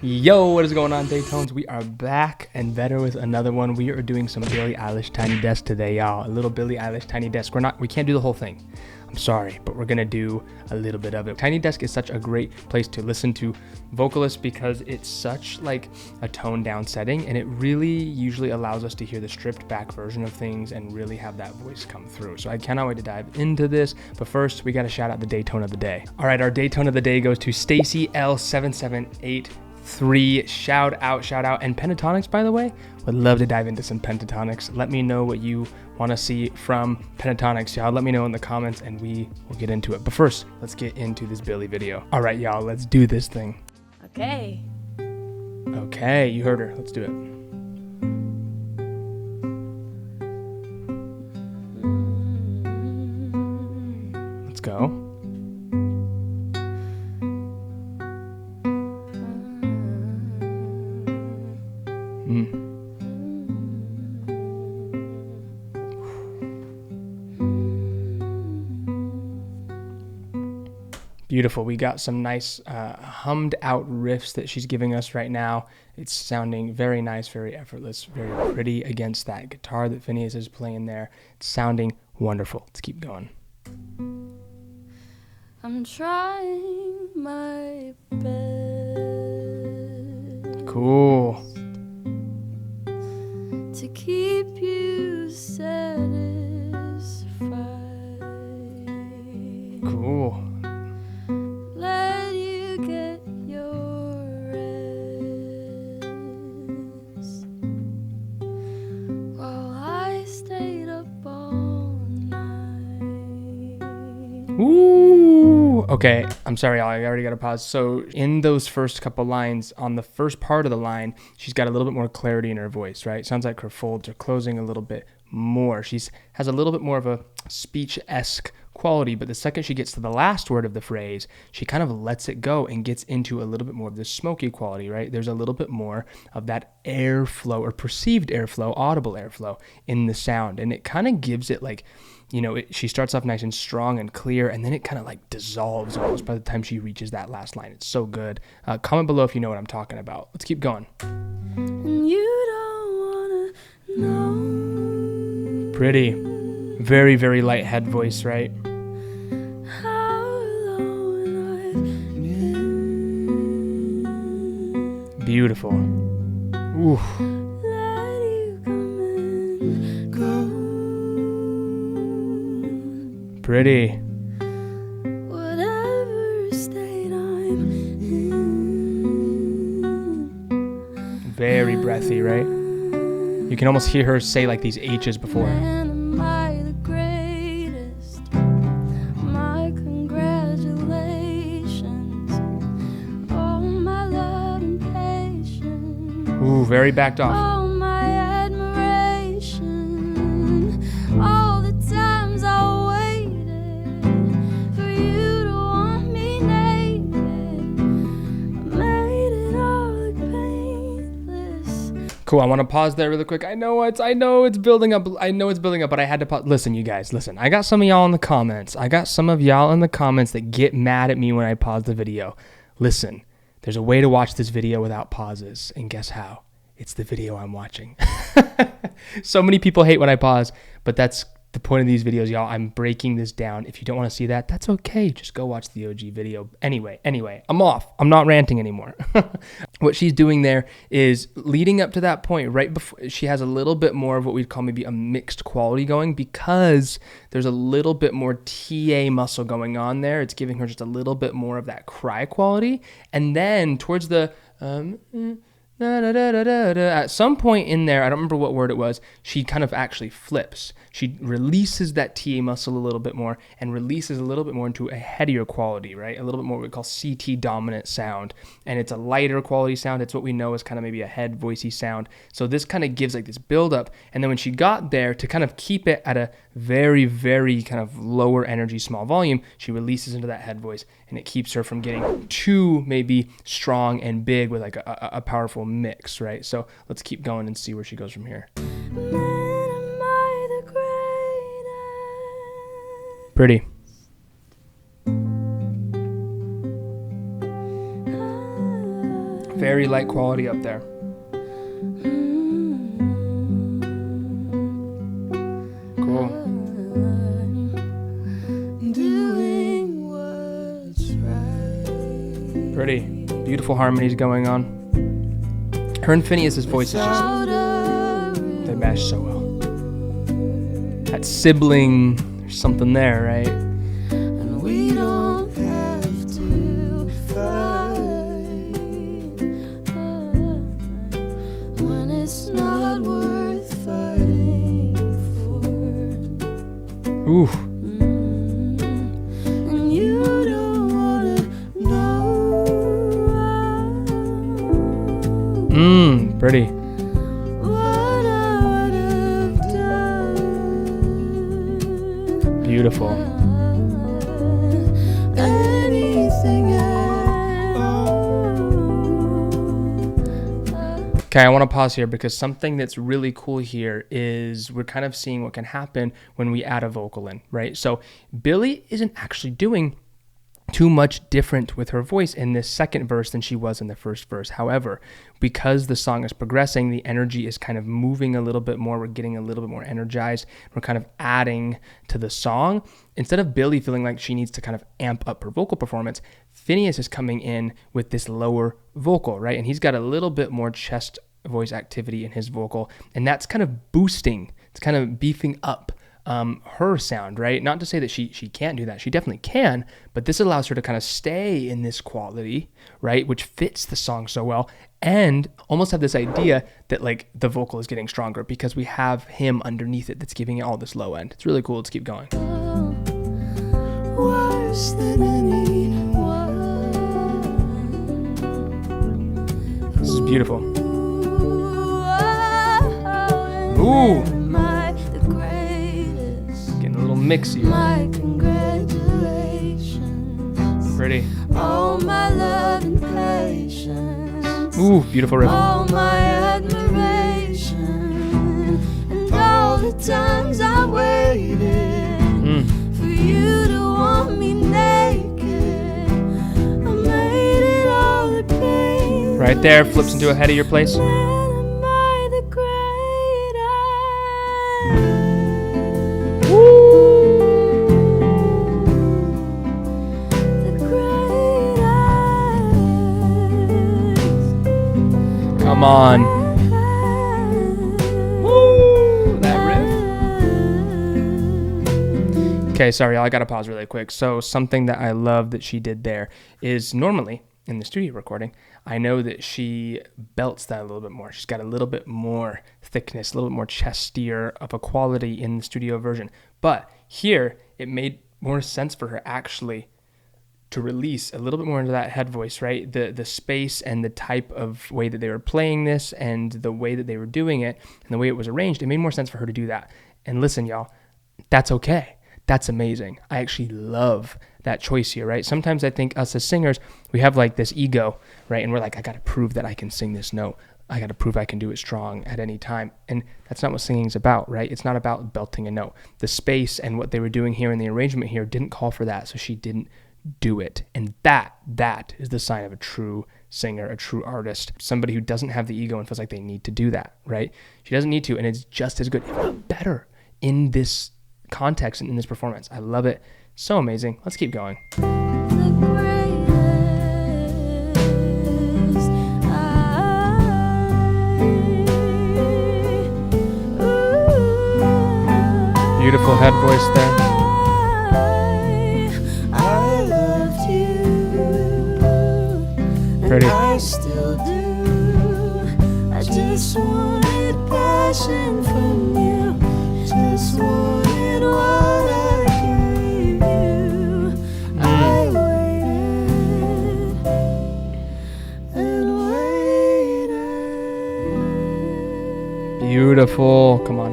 Yo, what is going on, Daytones? We are back and better with another one. We are doing some Billie Eilish Tiny Desk today, y'all. A little Billie Eilish Tiny Desk. We can't do the whole thing. I'm sorry, but we're gonna do a little bit of it. Tiny Desk is such a great place to listen to vocalists because it's such like a toned down setting, and it really usually allows us to hear the stripped back version of things and really have that voice come through. So I cannot wait to dive into this, but first we gotta shout out the Daytone of the day. All right, our Daytone of the day goes to Stacy L7783. Shout out, and Pentatonix, by the way. Would love to dive into some Pentatonix. Let me know what you want to see from Pentatonix, y'all. Let me know in the comments and we will get into it. But first, let's get into this Billie video. All right, y'all, let's do this thing. Okay, you heard her. Let's do it. Let's go. Beautiful. We got some nice hummed out riffs that she's giving us right now. It's sounding very nice, very effortless, very pretty against that guitar that Phineas is playing there. It's sounding wonderful. Let's keep going. I'm trying my best. Cool. To keep you satisfied. Cool. Let you get your rest. While I stayed up all night. Ooh. Okay, I'm sorry, y'all. I already got to pause. So in those first couple lines, on the first part of the line, she's got a little bit more clarity in her voice, right? Sounds like her folds are closing a little bit more. Has a little bit more of a speech-esque quality, but the second she gets to the last word of the phrase, she kind of lets it go and gets into a little bit more of the smoky quality, right? There's a little bit more of that airflow or perceived airflow, audible airflow in the sound, and it kind of gives it like, you know, she starts off nice and strong and clear, and then it kind of like dissolves almost by the time she reaches that last line. It's so good. Comment below if you know what I'm talking about. Let's keep going. And you don't wanna know. Pretty. Very, very light head voice, right? How alone I've been. Beautiful. Ooh. Let you come and go. Pretty. Whatever state I'm in. Very breathy, right? You can almost hear her say like these H's before. And am I the greatest? My congratulations. All my love and patience. Ooh, very backed off. All my admiration. All the times I waited for you to want me naked. I made it all look painless. Cool. I want to pause there really quick. I know it's building up. But I had to pause. Listen, you guys, listen. I got some of y'all in the comments. That get mad at me when I pause the video. Listen, there's a way to watch this video without pauses, and guess how? It's the video I'm watching. So many people hate when I pause, but that's the point of these videos, y'all. I'm breaking this down. If you don't want to see that, that's okay. Just go watch the OG video. Anyway, I'm off. I'm not ranting anymore. What she's doing there is leading up to that point, right before she has a little bit more of what we'd call maybe a mixed quality going, because there's a little bit more TA muscle going on there. It's giving her just a little bit more of that cry quality. And then towards the at some point in there, I don't remember what word it was, she kind of actually flips. She releases that TA muscle a little bit more and releases a little bit more into a headier quality, right? A little bit more what we call CT dominant sound. And it's a lighter quality sound. It's what we know is kind of maybe a head voicey sound. So this kind of gives like this buildup. And then when she got there, to kind of keep it at a very, very kind of lower energy, small volume, she releases into that head voice, and it keeps her from getting too maybe strong and big with like a powerful mix, right? So let's keep going and see where she goes from here. Pretty. Very light quality up there. Cool. Doing what's right. Pretty. Beautiful harmonies going on. Her and Phineas's voices just, they mesh so well. That sibling, there's something there, right? And we don't have to fight when it's not worth fighting for. Ooh. And you don't wanna know Pretty. what I would have done. Beautiful. Anything Okay, I want to pause here because something that's really cool here is we're kind of seeing what can happen when we add a vocal in, right? So Billie isn't actually doing too much different with her voice in this second verse than she was in the first verse. However, because the song is progressing, the energy is kind of moving a little bit more. We're getting a little bit more energized. We're kind of adding to the song. Instead of Billie feeling like she needs to kind of amp up her vocal performance, Phineas is coming in with this lower vocal, right? And he's got a little bit more chest voice activity in his vocal, and that's kind of boosting, it's kind of beefing up her sound, right? Not to say that she can't do that. She definitely can, but this allows her to kind of stay in this quality, right? Which fits the song so well, and almost have this idea that like the vocal is getting stronger because we have him underneath it that's giving it all this low end. It's really cool. Let's keep going. worse than anyone. This is beautiful. Ooh. Getting a little mixy. My congratulations. Pretty. All my love and patience. Ooh, beautiful riff. All my admiration. And all the times I waited for you to want me naked. I made it all the pain. Right there, flips into a head of your place. Come on. Woo, that riff. Okay, sorry, I gotta pause really quick. So something that I love that she did there is normally in the studio recording, I know that she belts that a little bit more. She's got a little bit more thickness, a little bit more chestier of a quality in the studio version. But here, it made more sense for her actually to release a little bit more into that head voice, right? The space and the type of way that they were playing this and the way that they were doing it and the way it was arranged, it made more sense for her to do that. And listen, y'all, that's okay. That's amazing. I actually love that choice here, right? Sometimes I think us as singers, we have like this ego, right? And we're like, I got to prove that I can sing this note. I got to prove I can do it strong at any time. And that's not what singing is about, right? It's not about belting a note. The space and what they were doing here and the arrangement here didn't call for that. So she didn't do it. And that is the sign of a true singer, a true artist, somebody who doesn't have the ego and feels like they need to do that, right? She doesn't need to, and it's just as good, if not better, in this context and in this performance. I love it. So amazing. Let's keep going. Beautiful head voice there. Pretty. I still do. I just wanted passion from you. Just wanted what I gave you. I waited and waited. Beautiful. Come on.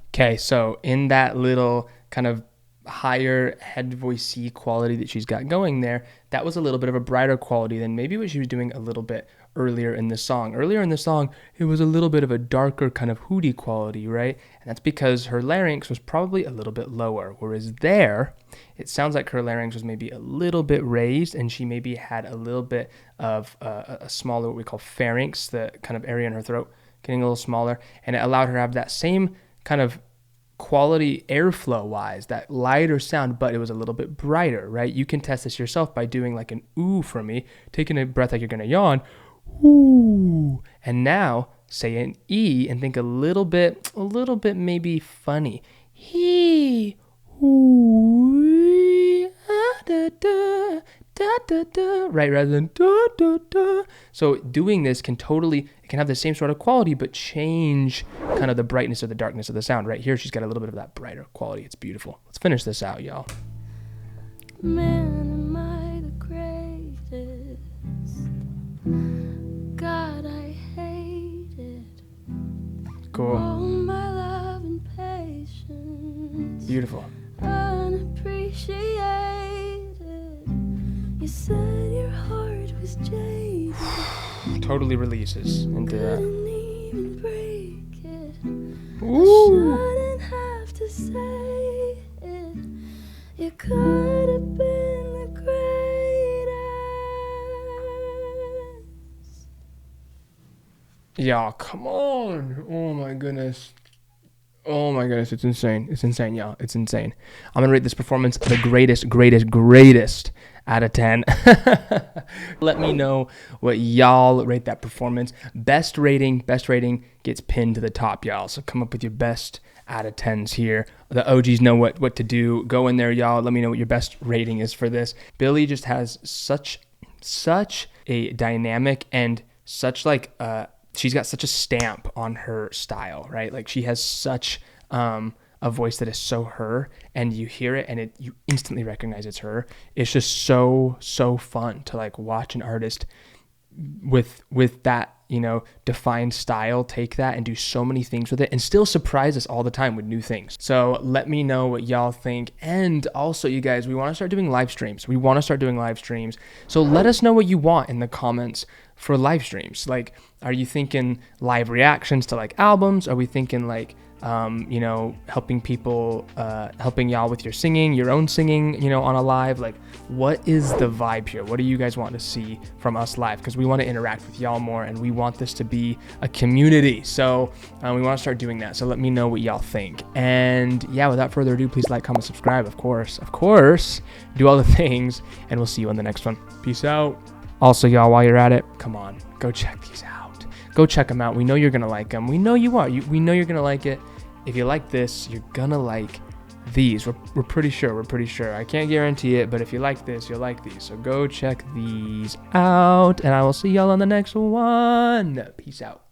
Okay, so in that little kind of higher head voicey quality that she's got going there, that was a little bit of a brighter quality than maybe what she was doing a little bit earlier in the song. Earlier in the song, it was a little bit of a darker kind of hooty quality, right? And that's because her larynx was probably a little bit lower, whereas there, it sounds like her larynx was maybe a little bit raised, and she maybe had a little bit of a smaller, what we call pharynx, the kind of area in her throat, getting a little smaller, and it allowed her to have that same kind of quality airflow wise, that lighter sound, but it was a little bit brighter, right? You can test this yourself by doing like an ooh for me, taking a breath like you're gonna yawn, ooh, and now say an E and think a little bit maybe funny, he, ooh, ah, da, da, da, da, da, right, rather than da, da, da. So doing this can it can have the same sort of quality, but change kind of the brightness or the darkness of the sound. Right here, she's got a little bit of that brighter quality. It's beautiful. Let's finish this out, y'all. Man, am I the greatest? God, I hate it. Cool. All my love and patience. Beautiful. Unappreciated. You said your heart was jaded. Totally releases into that. Couldn't even break it. Ooh. I shouldn't have to say it. You could have been the greatest. Y'all, come on. Oh my goodness. Oh my goodness, it's insane. It's insane, y'all. It's insane. I'm going to rate this performance the greatest out of 10. Let me know what y'all rate that performance. Best rating gets pinned to the top, y'all. So come up with your best out of 10s here. The OGs know what to do. Go in there, y'all. Let me know what your best rating is for this. Billie just has such a dynamic and such like she's got such a stamp on her style, right? Like she has such a voice that is so her, and you hear it and you instantly recognize it's her. It's just so fun to like watch an artist with that, defined style, take that and do so many things with it and still surprise us all the time with new things. So let me know what y'all think. And also, you guys, we want to start doing live streams. So let us know what you want in the comments for live streams. Like, are you thinking live reactions to like albums? Are we thinking like helping people, helping y'all with your singing, your own singing, on a live? Like, what is the vibe here? What do you guys want to see from us live? Because we want to interact with y'all more, and we want this to be a community. So we want to start doing that. So let me know what y'all think. And yeah, without further ado, please like, comment, subscribe. Of course, do all the things, and we'll see you on the next one. Peace out. Also, y'all, while you're at it, come on, go check these out. Go check them out. We know you're going to like them. We know you are. We know you're going to like it. If you like this, you're going to like these. We're pretty sure. I can't guarantee it, but if you like this, you'll like these. So go check these out, and I will see y'all on the next one. Peace out.